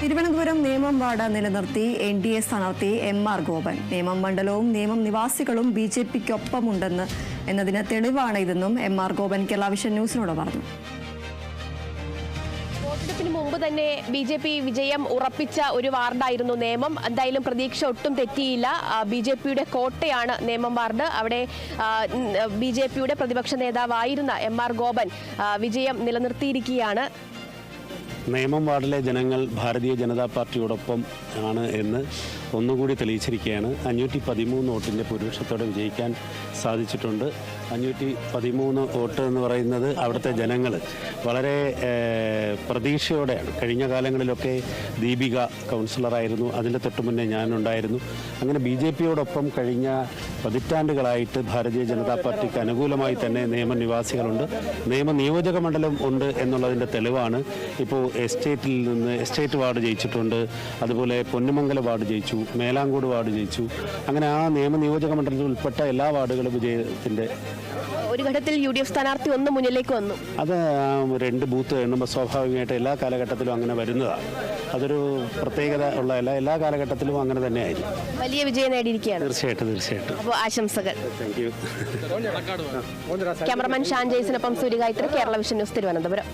Thiruvananthapuram Nemom ward നിലനിർത്തി NDA സ്ഥാനാർത്ഥി MR Gopan. Nemom മണ്ഡലവും നേമം നിവാസികളും BJPക്കൊപ്പമുണ്ടെന്ന് എന്നതിന് തെളിവാണ് ഇതെന്നും MR ഗോപൻ കേരള വിഷൻ ന്യൂസിനോട് പറഞ്ഞു. വോട്ടെടുപ്പിന് മുമ്പ് തന്നെ BJP വിജയം ഉറപ്പിച്ച ഒരു വാർഡായിരുന്നു നേമം. എന്തായാലും പ്രതീക്ഷ ഒട്ടും തെറ്റിയില്ല. BJPയുടെ കോട്ടയാണ് നേമം വാർഡ്. അവിടെ BJPയുടെ പ്രതിപക്ഷ നേതാവായിരുന്ന MR ഗോപൻ വിജയം നിലനിർത്തിയിരിക്കുകയാണ്. നേമം വാർഡിലെ ജനങ്ങൾ ഭാരതീയ ജനതാ പാർട്ടിയോടൊപ്പം ആണ് എന്ന് ഒന്നുകൂടി തെളിയിച്ചിരിക്കുകയാണ്. 513 വോട്ടിൻ്റെ ഭൂരിപക്ഷത്തോടെ വിജയിക്കാൻ സാധിച്ചിട്ടുണ്ട്. 513 വോട്ട് എന്ന് പറയുന്നത് അവിടുത്തെ ജനങ്ങൾ വളരെ പ്രതീക്ഷയോടെയാണ്. കഴിഞ്ഞ കാലങ്ങളിലൊക്കെ ദീപിക കൗൺസിലറായിരുന്നു, അതിൻ്റെ തൊട്ട് മുന്നേ ഞാനുണ്ടായിരുന്നു. അങ്ങനെ BJPയോടൊപ്പം കഴിഞ്ഞ പതിറ്റാണ്ടുകളായിട്ട് ഭാരതീയ ജനതാ പാർട്ടിക്ക് അനുകൂലമായി തന്നെ നിയമനിവാസികളുണ്ട്. നിയമ നിയോജക മണ്ഡലം ഉണ്ട് എന്നുള്ളതിൻ്റെ തെളിവാണ്. ഇപ്പോൾ എസ്റ്റേറ്റ് വാർഡ് ജയിച്ചിട്ടുണ്ട്, അതുപോലെ പൊന്നുമംഗലം വാർഡ് ജയിച്ചു, മേലാങ്കോട് വാർഡ് ജയിച്ചു. അങ്ങനെ ആ നിയമ നിയോജക മണ്ഡലത്തിൽ ഉൾപ്പെട്ട എല്ലാ വാർഡുകളും വിജയത്തിൻ്റെ ഒരു ഘട്ടത്തിൽ UDF സ്ഥാനാർത്ഥി ഒന്ന് മുന്നിലേക്ക് വന്നു. അത് 2 ബൂത്ത് എണ്ണുമ്പോൾ സ്വാഭാവികമായിട്ട് എല്ലാ കാലഘട്ടത്തിലും അങ്ങനെ വരുന്നതാണ്. അതൊരു പ്രത്യേകത ഉള്ള എല്ലാ കാലഘട്ടത്തിലും അങ്ങനെ തന്നെ ആയിരിക്കും. വലിയ വിജയം നേടിയിരിക്കുകയാണ്. തീർച്ചയായിട്ടും. അപ്പോൾ ആശംസകൾ. Thank you. ക്യാമറമാൻ ഷാൻ ജെയ്സിനൊപ്പം സൂര്യഗായത്രി, കേരള വിഷൻ ന്യൂസ്, തിരുവനന്തപുരം.